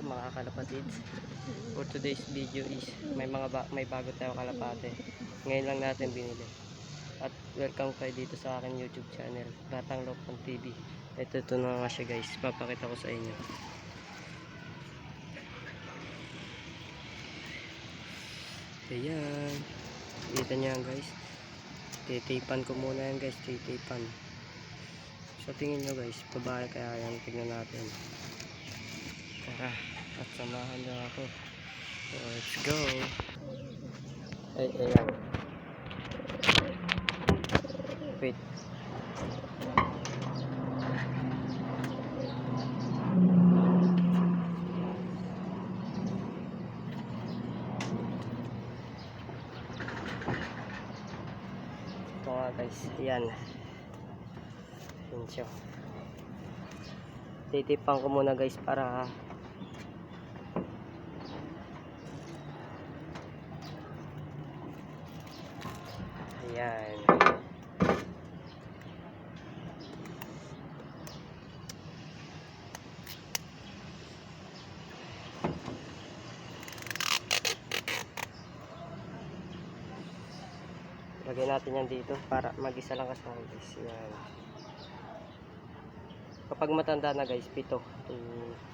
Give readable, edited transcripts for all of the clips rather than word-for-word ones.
mga kalapatid. For today's video is may bago tayo kalapate. Ngayon lang natin binili. At welcome kayo dito sa akin YouTube channel, Batang Lokon TV. Ito na nga siya guys, papakita ko sa inyo. Ayan, kita niyo yan guys. Titipan ko muna yan guys, titipan. Sa tingin nyo guys, babae kaya yan, tignan natin. Tara, at samahan nyo ako. So, let's go. Ay, ayan. Wait. Ito nga guys, ayan. Ayan siya. Titipan ko muna guys para ayan. Lagay natin yan dito para mag-isa lang kasama guys. Yan. Kapag matanda na guys, 7, 2,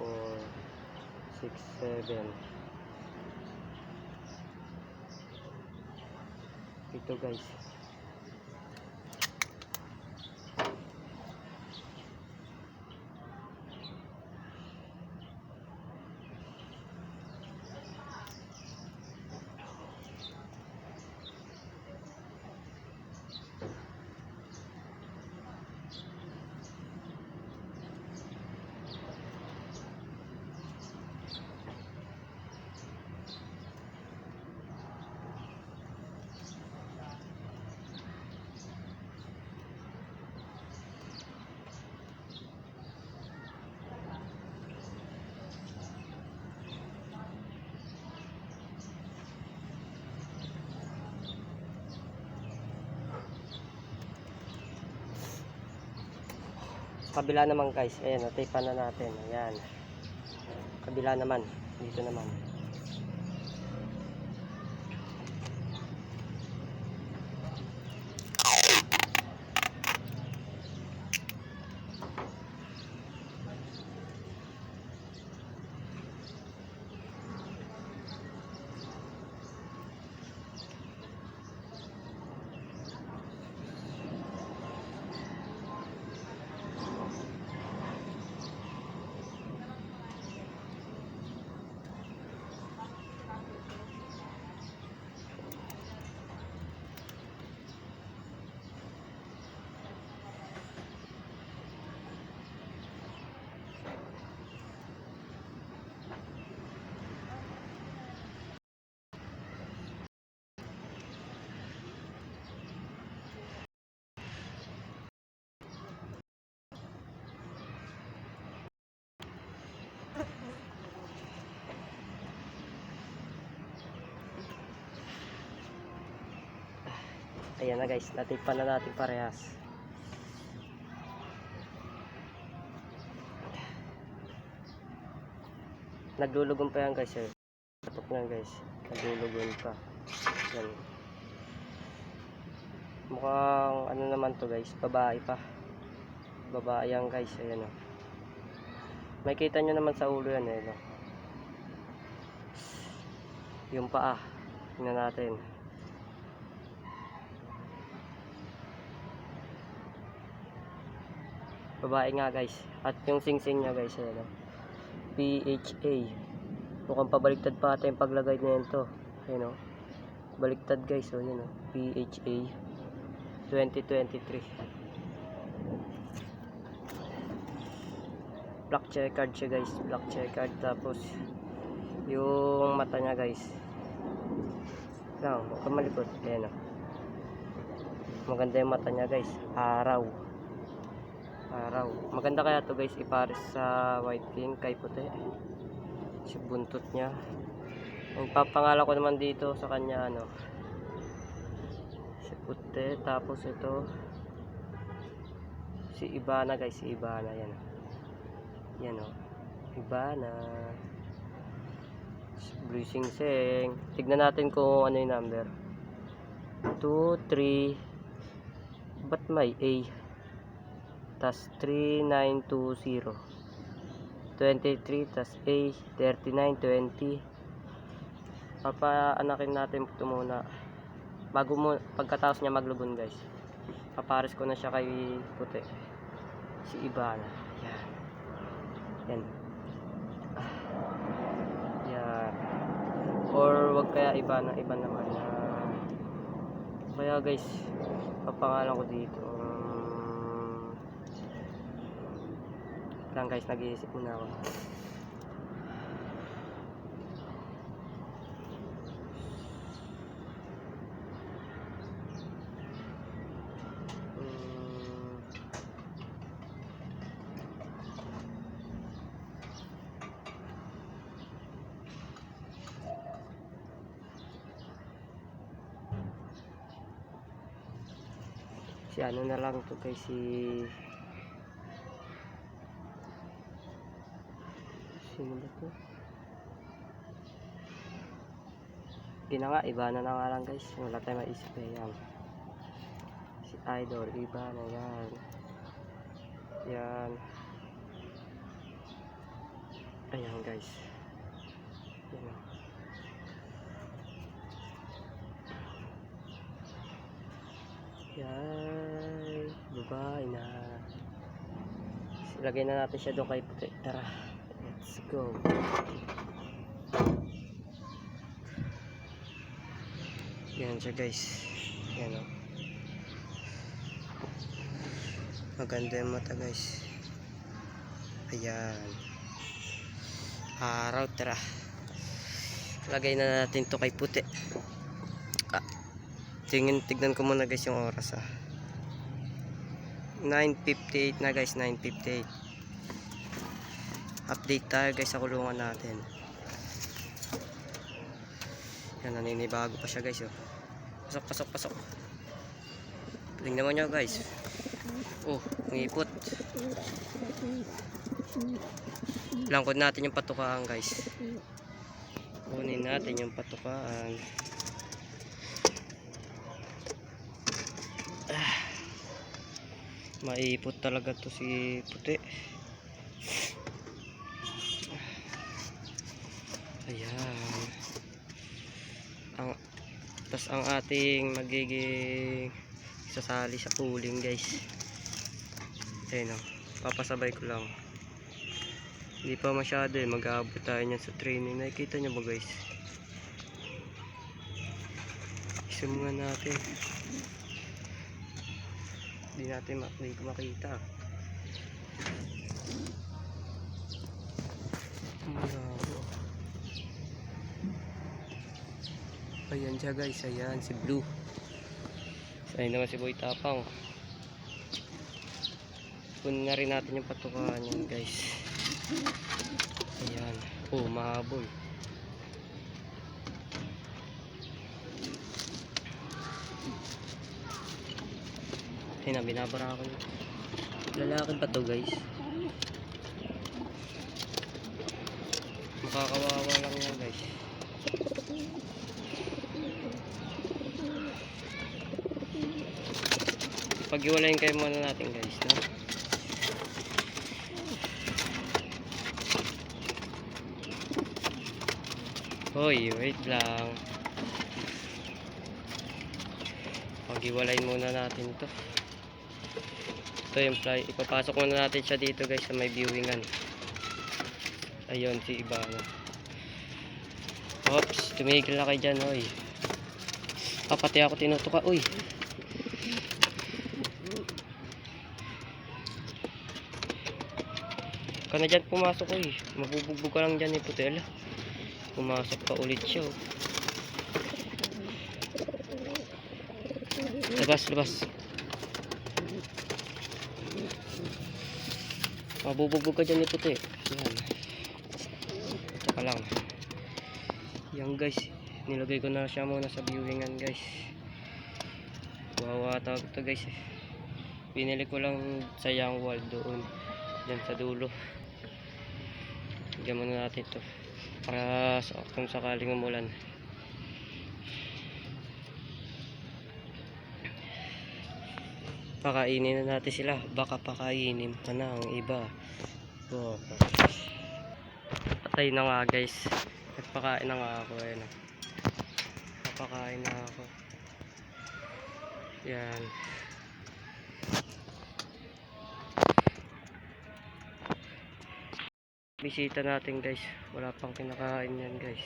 4, 6, 7. 7 guys. Kabila naman guys, ayan, natipan na natin. Ayan. Kabila naman, dito naman. Ayan na guys, natipan na natin parehas. Naglulugon pa yan guys. Tatok na guys, naglulugon pa. Yan. Mukhang ano naman to guys, babae pa. Babae yan guys, ayan o. May kita nyo naman sa ulo yan eh. No? Yung paa, tingnan natin. Babae nga guys. At yung sing-sing nya guys, ayan o. PHA. Mukhang pabaliktad pa ata yung paglagay na ito. Ayan o. Baliktad guys, o yun o. PHA 2023. Black checkered siya guys. Black checkered. Tapos yung mata nya guys. Lang, huwag kang malikot. Ayan o. Maganda yung mata nya guys. Araw. Araw. Maganda kaya to guys ipares sa white king kay puti. Si buntot niya. Ang papangalan ko naman dito sa kanya ano. Si puti, tapos ito si Ibana guys, si Ibana yan. Yan oh. Ibana. Blue singsing. Tignan natin kung ano yung number. 2, 3. Ba't may A? Tas 3920. 23 tas A. 39, 20. Papaanakin natin ito muna. Bago mo, pagkatapos niya maglubon guys. Papares ko na siya kay puti. Si Ibana. Yan. Yan. Yan. Or wag kaya iba naman na kaya guys papangalan ko dito lang guys, nag-iisip muna ako. Si ano na lang to guys, sino ba to? Gina nga, Ibana na nga lang guys, wala tayo maisip eh. Yan si Idol, Ibana. Yan yan, ayan guys, yan o. Yan, babae na. Lagay na natin siya doon kay puti. Tara, let's go. Yan siya guys. Yan o. Maganda yung mata guys. Ayan. Araw, tara. Lagay na natin to kay puti. Tignan ko muna guys yung oras 9:58 na guys, 9:58. Update tayo guys sa kulungan natin. Yan, naninibago pa siya guys oh. Pasok. Tingnan mo nyo guys. Oh, ngipot. Langkod natin yung patukaan guys. Kunin natin yung patukaan. Maipot talaga to si puti. Ayan. Tas ang ating magiging sasali sa pooling guys. Ayan o, papasabay ko lang. Hindi pa masyado eh, mag-aabot tayo niyan sa training. Nakikita nyo ba guys? Isum nga natin. Hindi ko makita. Ayan siya guys, ayan si Blue. Ayan naman si Boy Tapang. Punin na rin natin yung patukaan yan guys. Ayan. Oh, mahabol. Ayun na, binabara ako. Lalaki ba to guys? Makakawawa lang yan guys. Pag-iwalayin kayo muna natin guys, no? Hoy, wait lang. Pag-iwalayin muna natin to. Ito yung fly. Ipapasok muna natin siya dito guys sa may viewingan. Ayun si Ibana. Oops, tumigil na kayo dyan, oy. Pati ako tinutuka, uy. Ka na dyan pumasok, uy. Mabubugbog ka lang dyan ni puti. Ala, pumasok pa ulit siya, oh. Labas. Mabubugbog ka dyan ni puti. Yan. Tsaka lang. Yan guys, nilagay ko na siya muna sa viewingan guys. Wawa tawag ito guys. Binili ko lang sa Young World doon. Dyan sa dulo. Lagyan muna natin ito para kung sakaling umulan. Pakainin na natin sila. Baka pakainin pa na ang iba. So, patay na nga guys. Nagpakain na nga ako. Ayan. Napakain na ako. Yan. Bisita natin guys. Wala pang kinakain yan guys.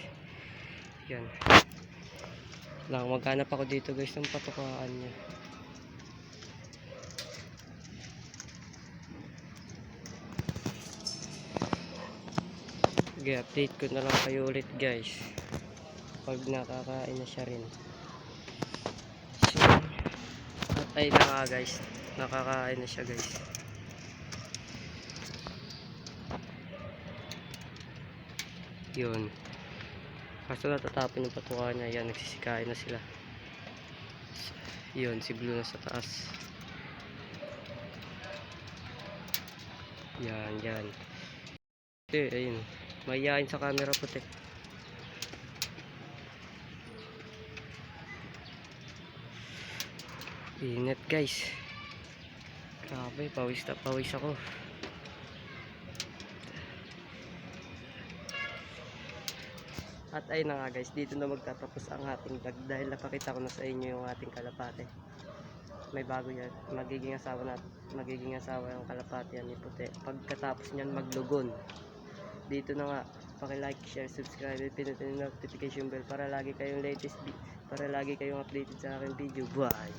Yan. Lang, maghanap ako dito guys ng patukaan niya. Okay, update ko na lang kayo ulit guys pag nakakain na siya rin. So, at ay na nga guys, nakakain na siya guys. Yun, kaso natatapon yung patuka niya. Yan, nagsisikain na sila. Yun, si Blue na sa taas. Yan, yan. Okay, ayun, mayayain sa camera puti. Ingat guys. Grabe, pawis na pawis ako. At ayun na nga guys, dito na magtatapos ang ating vlog dahil napakita ko na sa inyo yung ating kalapate. May bago yan, magiging asawa yung kalapate yan ni Puti. Pagkatapos niyan maglugon. Dito na nga, paki-like, share, subscribe, pinutin yung notification bell para lagi kayong updated sa aking video. Bye!